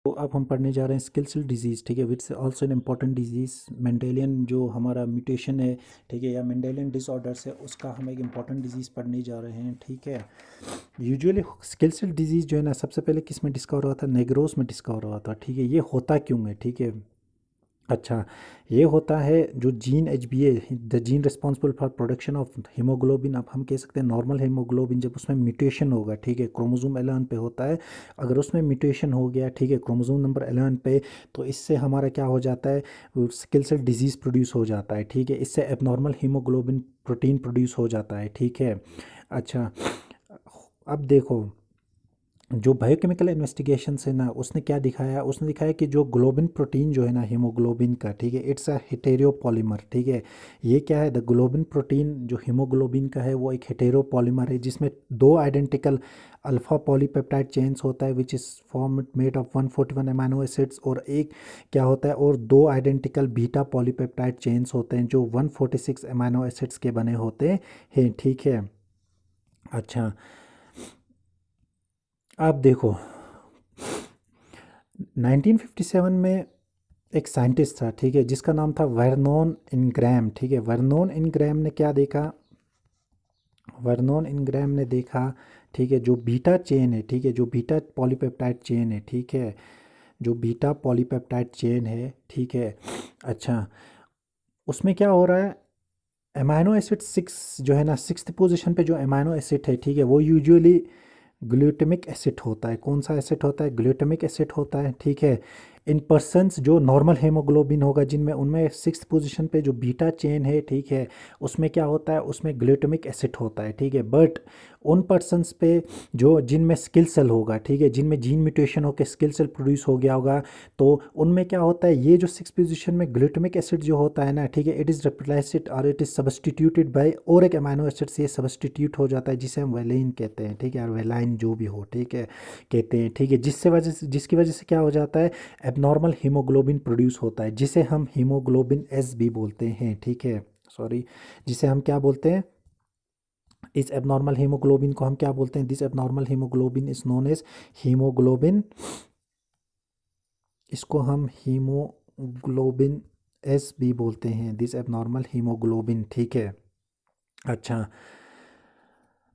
तो अब हम पढ़ने जा रहे हैं स्किल सेल डिजीज़, ठीक है, which also an important disease. Mendelian जो हमारा म्यूटेशन है, ठीक है, या मेंडेलियन डिसऑर्डर्स है, उसका हम एक इम्पॉर्टेंट डिजीज़ पढ़ने जा रहे हैं, ठीक है। यूजुअली स्किल सेल डिजीज़ जो है ना, सबसे पहले किस में डिस्कवर हुआ था? नेग्रोस में डिस्कवर हुआ था, ठीक है। ये होता क्यों है, ठीक है। अच्छा, ये होता है जो gene H B A, the gene responsible for production of haemoglobin, अब हम कह सकते हैं नॉर्मल हीमोग्लोबिन, जब उसमें म्यूटेशन होगा, ठीक है, क्रोमोसोम 11 पे होता है। अगर उसमें म्यूटेशन हो गया, ठीक है, क्रोमोसोम नंबर 11 पे, तो इससे हमारा क्या हो जाता है? सिकल सेल डिजीज़ प्रोड्यूस हो जाता है, ठीक है। इससे एबनॉर्मल हीमोग्लोबिन प्रोटीन प्रोड्यूस हो जाता है, ठीक है। अच्छा, अब देखो, जो बायोकेमिकल इन्वेस्टिगेशन है ना, उसने क्या दिखाया? उसने दिखाया कि जो ग्लोबिन प्रोटीन जो है ना हीमोग्लोबिन का, ठीक है, इट्स अ हेटेरोपॉलीमर, ठीक है। ये क्या है? द ग्लोबिन प्रोटीन जो हीमोग्लोबिन का है वो एक हेटेरोपॉलीमर है, जिसमें दो आइडेंटिकल अल्फा पॉलीपेप्टाइड चेन्स होता है which is form made of 141 amino acids, और एक क्या होता है, और दो आइडेंटिकल बीटा पॉलीपेप्टाइड चेन्स होते हैं जो 146 अमाइनो एसिड्स के बने होते हैं, ठीक है। अच्छा, आप देखो, 1957 में एक साइंटिस्ट था, ठीक है, जिसका नाम था वर्नोन इनग्रैम, ठीक है। वर्नोन इनग्रैम ने क्या देखा? वर्नोन इनग्रैम ने देखा, ठीक है, जो बीटा चेन है, ठीक है, जो बीटा पॉलीपेप्टाइड चेन है, ठीक है, जो बीटा पॉलीपेप्टाइड चेन है, ठीक है। अच्छा, उसमें क्या हो रहा है? अमाइनो एसिड 6 जो है ना, सिक्स्थ पोजीशन पे जो अमाइनो एसिड है, ठीक है, वो यूजुअली ग्लूटामिक एसिड होता है। कौन सा एसिड होता है? ग्लूटामिक एसिड होता है, ठीक है। इन पर्सन्स जो नॉर्मल हेमोग्लोबिन होगा, जिनमें उनमें सिक्स्थ पोजीशन पे जो बीटा चेन है, ठीक है, उसमें क्या होता है? उसमें ग्लूटामिक एसिड होता है, ठीक है। बट उन पर्सन्स पे जो जिनमें स्किल सेल होगा, ठीक है, जिनमें जीन म्यूटेशन होकर स्किल सेल प्रोड्यूस हो गया होगा, तो उनमें क्या होता है? ये जो सिक्स पोजीशन में ग्लूटामिक एसिड जो होता है ना, ठीक है, इट इज़ रिप्लेस्ड और इट इज़ सब्सटीट्यूटेड बाय और एक अमाइनो एसिड से सब्सटीट्यूट हो जाता है, जिसे हम वेलाइन कहते हैं, ठीक है, और वेलाइन जो भी हो, ठीक है, कहते हैं, ठीक है। जिसकी वजह से क्या हो जाता है? एबनॉर्मल हीमोग्लोबिन प्रोड्यूस होता है, जिसे हम हीमोग्लोबिन एस भी बोलते हैं, ठीक है। सॉरी, जिसे हम क्या बोलते हैं? इस एबनॉर्मल हीमोग्लोबिन को हम क्या बोलते हैं? This abnormal haemoglobin is known as haemoglobin, इसको हम हीमोग्लोबिन एस भी बोलते हैं, दिस एबनॉर्मल हीमोग्लोबिन, ठीक है। अच्छा,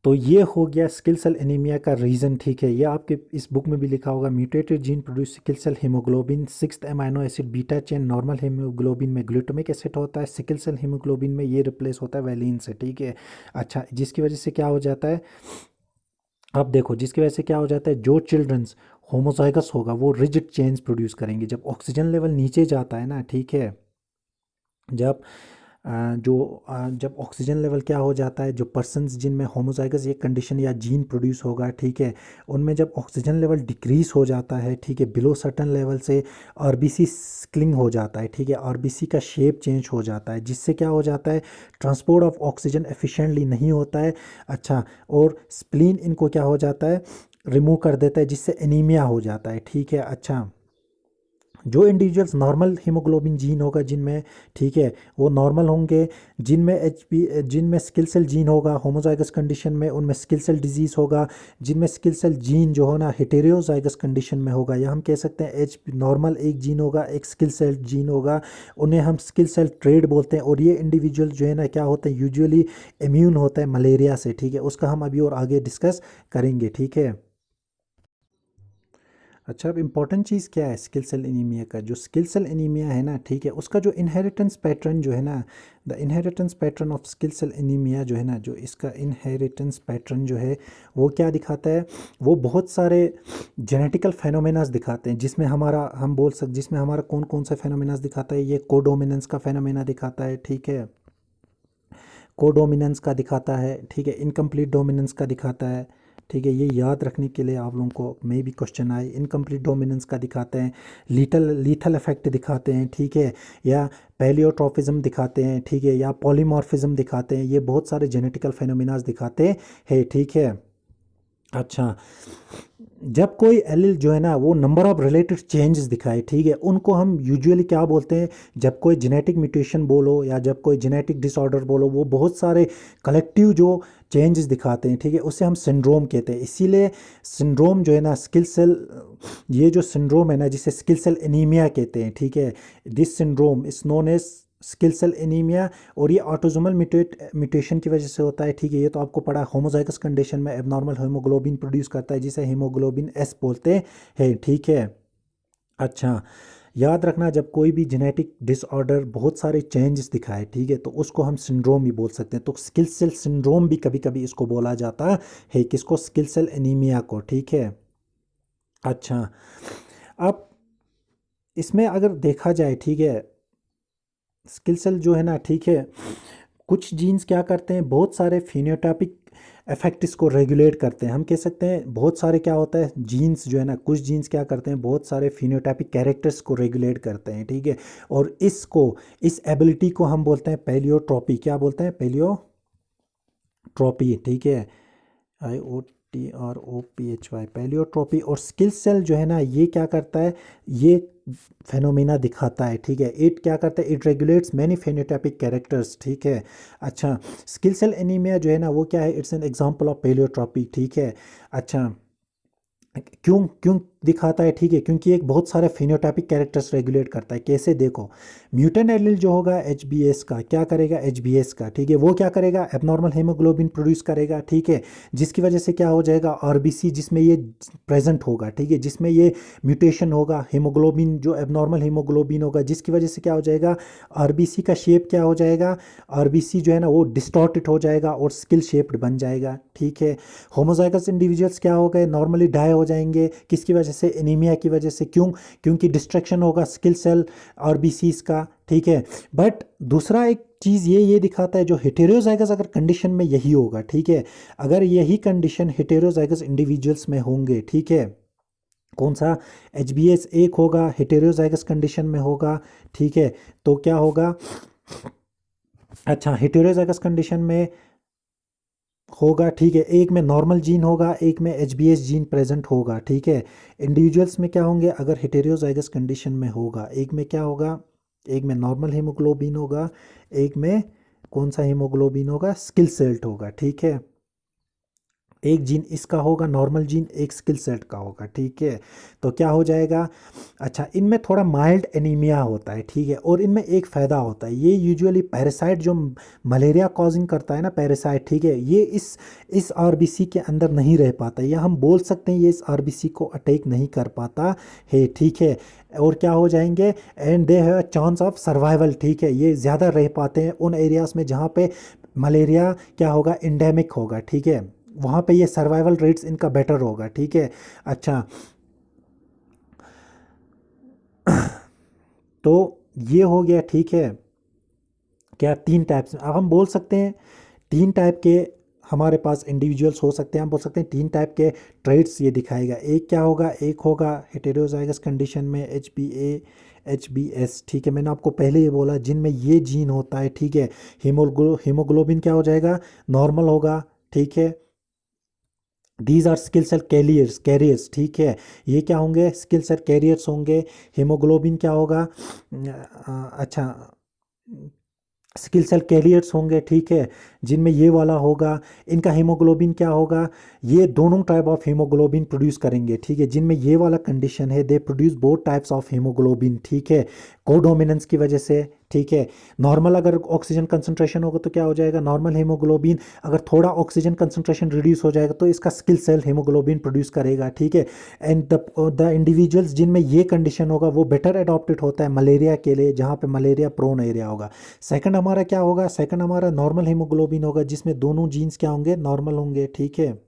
तो ये हो गया स्किल सेल एनीमिया का रीज़न, ठीक है। ये आपके इस बुक में भी लिखा होगा, mutated gene produce sickle cell haemoglobin, sixth amino acid beta chain normal haemoglobin में ग्लूटामिक एसिड होता है, सिकल सेल हीमोग्लोबिन में ये रिप्लेस होता है वैलिन से, ठीक है। अच्छा, जिसकी वजह से क्या हो जाता है? अब देखो, जिसकी वजह से क्या हो जाता है? जो चिल्ड्रंस होमोजाइगस होगा वो रिजिड चेन्स प्रोड्यूस करेंगे। जब ऑक्सीजन लेवल नीचे जाता है ना, ठीक है, जब जब ऑक्सीजन लेवल क्या हो जाता है, जो पर्सन्स जिनमें होमोजाइगस ये कंडीशन या जीन प्रोड्यूस होगा, ठीक है, उनमें जब ऑक्सीजन लेवल डिक्रीज हो जाता है, ठीक है, बिलो सर्टन लेवल से आरबीसी स्क्लिंग हो जाता है, ठीक है, आरबीसी का शेप चेंज हो जाता है, जिससे क्या हो जाता है? ट्रांसपोर्ट ऑफ ऑक्सीजन एफिशिएंटली नहीं होता है। अच्छा, और स्प्लीन इनको क्या हो जाता है? रिमूव कर देता है, जिससे एनीमिया हो जाता है, ठीक है। अच्छा, जो इंडिविजुअल्स नॉर्मल हीमोग्लोबिन जीन होगा जिनमें, ठीक है, वो नॉर्मल होंगे। जिनमें जिनमें स्किल सेल जीन होगा होमोजाइगस कंडीशन में, उनमें स्किल सेल डिजीज़ होगा। जिनमें स्किल सेल जीन जो हो ना हेटेरोजाइगस कंडीशन में होगा, या हम कह सकते हैं एच नॉर्मल एक जीन होगा, एक स्किल सेल जीन होगा, उन्हें हम स्किल सेल ट्रेड बोलते हैं। और ये इंडिविजुअल जो है ना, क्या होता है? यूजुअली इम्यून होता है मलेरिया से, ठीक है, उसका हम अभी और आगे डिस्कस करेंगे, ठीक है। अच्छा, अब इम्पॉर्टेंट चीज़ क्या है स्किल सेल एनीमिया का? जो स्किल सेल एनीमिया है ना, ठीक है, उसका जो इनहेरिटेंस पैटर्न जो है ना, the inheritance pattern of sickle cell anaemia जो है ना, जो इसका इनहेरिटेंस पैटर्न जो है, वो क्या दिखाता है? वो बहुत सारे जेनेटिकल फेनोमेनास दिखाते हैं, जिसमें हमारा हम बोल सकते, जिसमें हमारा कौन कौन सा फेनोमेनास दिखाता है? ये कोडोमिनेंस का फेनोमेना दिखाता है, ठीक है, कोडोमिनेंस का दिखाता है, ठीक है, इनकम्प्लीट डोमिनेंस का दिखाता है, ठीक है। ये याद रखने के लिए आप लोगों को मे भी क्वेश्चन आए। इनकम्प्लीट डोमिनेंस का दिखाते हैं, लीथल इफेक्ट दिखाते हैं, ठीक है, या पैलियोट्रोफिज्म दिखाते हैं, ठीक है, या पॉलीमॉर्फिज्म दिखाते हैं। ये बहुत सारे जेनेटिकल फेनोमेनास दिखाते हैं, ठीक है। अच्छा, जब कोई एलील जो है ना वो नंबर ऑफ रिलेटेड चेंजेस दिखाए, ठीक है, उनको हम यूजुअली क्या बोलते हैं, जब कोई जेनेटिक म्यूटेशन बोलो या जब कोई जेनेटिक डिसऑर्डर बोलो, वो बहुत सारे कलेक्टिव जो चेंजेस दिखाते हैं, ठीक है, उसे हम सिंड्रोम कहते हैं। इसीलिए सिंड्रोम जो है ना स्किल सेल, ये जो सिंड्रोम है ना जिसे स्किल सेल एनीमिया कहते हैं, ठीक है, this syndrome is known as sickle cell anaemia. और ये ऑटोसोमल म्यूटेशन की वजह से होता है, ठीक है, ये तो आपको पड़ा। होमोजाइगस कंडीशन में एबनॉर्मल हीमोग्लोबिन प्रोड्यूस करता है जिसे हीमोग्लोबिन एस बोलते हैं, ठीक है। अच्छा, याद रखना जब कोई भी जेनेटिक डिसऑर्डर बहुत सारे चेंजेस दिखाए, ठीक है, तो उसको हम सिंड्रोम भी बोल सकते हैं। तो स्किल सेल सिंड्रोम भी कभी कभी इसको बोला जाता है, किसको, स्किल सेल एनीमिया को, ठीक है। अच्छा, अब इसमें अगर देखा जाए, ठीक है, स्किल सेल जो है ना, ठीक है, कुछ जीन्स क्या करते हैं, बहुत सारे फिनोटाइपिक इफेक्ट इसको रेगुलेट करते हैं। हम कह सकते हैं बहुत सारे क्या होता है जीन्स जो है ना, कुछ जीन्स क्या करते हैं, बहुत सारे फिनोटाइपिक कैरेक्टर्स को रेगुलेट करते हैं, ठीक है। और इसको, इस एबिलिटी को हम बोलते हैं पेलियोट्रॉपी। क्या बोलते हैं, पेलियोट्रॉपी, ठीक है, IOTROPHY, पैलियोट्रोपी। और स्किल सेल जो है ना ये क्या करता है, ये फेनोमेना दिखाता है, ठीक है, इट क्या करता है, it regulates many phenotypic characters, ठीक है। अच्छा, स्किल सेल एनीमिया जो है ना वो क्या है, इट्स एन एग्जांपल ऑफ पैलियोट्रोपी, ठीक है। अच्छा, क्यों क्यों दिखाता है, ठीक है, क्योंकि एक बहुत सारे फिनोटाइपिक कैरेक्टर्स रेगुलेट करता है। कैसे, देखो, म्यूटेंट एलील जो होगा एचबीएस का, क्या करेगा, एचबीएस का, ठीक है, वो क्या करेगा, एबनॉर्मल हीमोग्लोबिन प्रोड्यूस करेगा, ठीक है, जिसकी वजह से क्या हो जाएगा, आरबीसी जिसमें ये प्रेजेंट होगा, ठीक है, जिसमें ये म्यूटेशन होगा, हीमोग्लोबिन जो एबनॉर्मल हीमोग्लोबिन होगा, जिसकी वजह से क्या हो जाएगा, आरबीसी का शेप क्या हो जाएगा, आरबीसी जो है ना वो डिस्टॉर्टेड हो जाएगा और स्किल शेप्ड बन जाएगा, ठीक है। होमोजाइगस इंडिविजुअल्स क्या हो गए, नॉर्मली डाई हो जाएंगे, किसकी वजह से, एनीमिया की वजह से। क्यों, क्योंकि डिस्ट्रक्शन होगा स्किल सेल आरबीसीज का, ठीक है। बट दूसरा एक चीज़ ये दिखाता है, जो हेटेरोजाइगस अगर कंडीशन में यही होगा, ठीक है, अगर यही कंडीशन हेटेरोजाइगस इंडिविजुअल्स में होंगे, ठीक है, कौन सा, एच बी एस एक होगा, हेटेरोजाइगस कंडीशन में होगा, ठीक है, तो क्या होगा, अच्छा, हेटेरोजाइगस कंडीशन में होगा, ठीक है, एक में नॉर्मल जीन होगा, एक में H B S gene present होगा, ठीक है। इंडिविजुअल्स में क्या होंगे, अगर हेटेरोजाइगस कंडीशन में होगा, एक में क्या होगा, एक में नॉर्मल हीमोग्लोबिन होगा, एक में कौन सा हीमोग्लोबिन होगा, स्किल सेल्ट होगा, ठीक है। एक जीन इसका होगा नॉर्मल जीन, एक स्किल सेट का होगा, ठीक है। तो क्या हो जाएगा, अच्छा, इनमें थोड़ा माइल्ड एनीमिया होता है, ठीक है, और इनमें एक फ़ायदा होता है, ये यूजुअली पैरासाइट जो मलेरिया कॉजिंग करता है ना, पैरासाइट, ठीक है, ये इस आरबीसी के अंदर नहीं रह पाता, या हम बोल सकते हैं ये इस आरबीसी को अटैक नहीं कर पाता है, ठीक है। और क्या हो जाएंगे, and they have a chance of survival, ठीक है, ये ज़्यादा रह पाते हैं उन एरियाज़ में जहाँ पे मलेरिया क्या होगा, इंडेमिक होगा, ठीक है, वहाँ पे ये सर्वाइवल रेट्स इनका बेटर होगा, ठीक है। अच्छा, तो ये हो गया, ठीक है, क्या तीन टाइप्स, अब हम बोल सकते हैं तीन टाइप के हमारे पास इंडिविजुअल्स हो सकते हैं, हम बोल सकते हैं तीन टाइप के ट्रेड्स ये दिखाएगा। एक क्या होगा, एक होगा हेटेरोजाइगस कंडीशन में एच बी एस, ठीक है, मैंने आपको पहले ये बोला जिनमें ये जीन होता है, ठीक है, हीमोग्लोबिन क्या हो जाएगा, नॉर्मल होगा, ठीक है। These are sickle cell carriers, ठीक है, ये क्या होंगे, स्किल सेल कैरियर्स होंगे। हीमोग्लोबिन क्या होगा, अच्छा, स्किल सेल कैरियर्स होंगे, ठीक है, जिनमें ये वाला होगा। इनका हीमोग्लोबिन क्या होगा, ये दोनों टाइप ऑफ हीमोग्लोबिन प्रोड्यूस करेंगे, ठीक है, जिनमें ये वाला कंडीशन है, they produce both types of haemoglobin, ठीक है, कोडोमिनेंस की वजह से, ठीक है। नॉर्मल अगर ऑक्सीजन कंसंट्रेशन होगा तो क्या हो जाएगा, नॉर्मल हीमोग्लोबिन, अगर थोड़ा ऑक्सीजन कंसंट्रेशन रिड्यूस हो जाएगा तो इसका स्किल सेल हीमोग्लोबिन प्रोड्यूस करेगा, ठीक है। एंड द इंडिविजुअल्स जिनमें ये कंडीशन होगा वो बेटर अडॉप्टेड होता है मलेरिया के लिए, जहाँ पे मलेरिया प्रोन एरिया होगा। सेकंड हमारा क्या होगा, सेकंड हमारा नॉर्मल हीमोग्लोबिन होगा, जिसमें दोनों जीन्स क्या होंगे, नॉर्मल होंगे, ठीक है।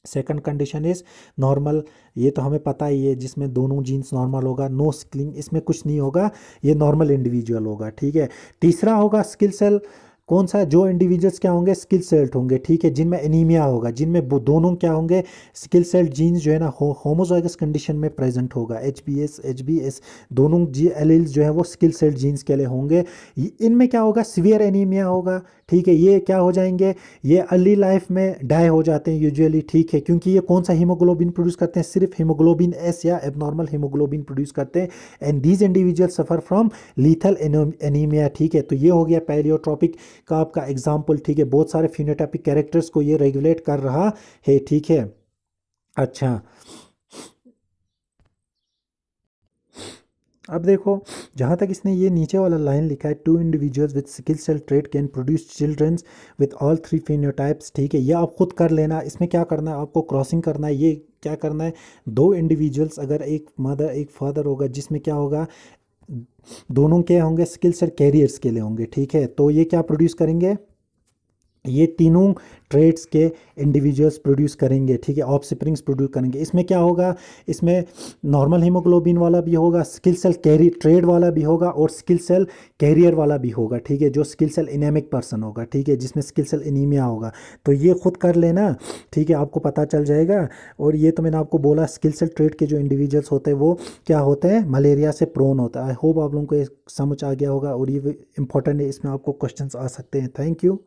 सेकंड कंडीशन इज नॉर्मल, ये तो हमें पता ही है, जिसमें दोनों जीन्स नॉर्मल होगा, नो स्किलिंग, इसमें कुछ नहीं होगा, ये नॉर्मल इंडिविजुअल होगा, ठीक है। तीसरा होगा स्किल सेल कौन सा, जो इंडिविजुअल्स क्या होंगे, स्किल सेल्ड होंगे, ठीक है, जिनमें एनीमिया होगा, जिनमें वो दोनों क्या होंगे, स्किल सेल्ड जीन्स जो है ना होमोजाइगस कंडीशन में प्रेजेंट होगा, एच बी एस दोनों जी एलील्स जो है वो स्किल सेल्ड जीन्स के लिए होंगे। इनमें क्या होगा, सीवियर एनीमिया होगा, ठीक है, ये क्या हो जाएंगे, ये अर्ली लाइफ में डाई हो जाते हैं यूजुअली, ठीक है, क्योंकि ये कौन सा हीमोग्लोबिन प्रोड्यूस करते हैं, सिर्फ हीमोग्लोबिन एस या एबनॉर्मल हीमोग्लोबिन प्रोड्यूस करते हैं। And these individual suffer from lethal anaemia, ठीक है। तो ये हो गया पैलियोट्रोपिक का आपका एग्जाम्पल, ठीक है, बहुत सारे फिनोटाइपिक कैरेक्टर्स को ये रेगुलेट कर रहा है, ठीक है। अच्छा, अब देखो, जहाँ तक इसने ये नीचे वाला लाइन लिखा है, two individuals with sickle cell trait can produce childrens with all three phenotypes, ठीक है, ये आप खुद कर लेना। इसमें क्या करना है, आपको क्रॉसिंग करना है। ये क्या करना है, दो इंडिविजुअल्स, अगर एक मदर एक फादर होगा, जिसमें क्या होगा, दोनों के होंगे स्किल सेल कैरियर्स के लिए होंगे, ठीक है, तो ये क्या प्रोड्यूस करेंगे, ये तीनों ट्रेड्स के इंडिविजुअल्स प्रोड्यूस करेंगे, ठीक है, ऑफस्प्रिंग्स प्रोड्यूस करेंगे। इसमें क्या होगा, इसमें नॉर्मल हीमोग्लोबिन वाला भी होगा, स्किल सेल कैरी ट्रेड वाला भी होगा, और स्किल सेल कैरियर वाला भी होगा, ठीक है, जो स्किल सेल इनेमिक पर्सन होगा, ठीक है, जिसमें स्किल सेल एनीमिया होगा। तो ये खुद कर लेना, ठीक है, आपको पता चल जाएगा। और ये तो मैंने आपको बोला, स्किल सेल ट्रेड के जो इंडिविजुअल्स होते हैं वो क्या होते हैं, मलेरिया से प्रोन होता है। आई होप आप लोगों को ये समझ आ गया होगा, और ये इंपॉर्टेंट है, इसमें आपको क्वेश्चंस आ सकते हैं। Thank you.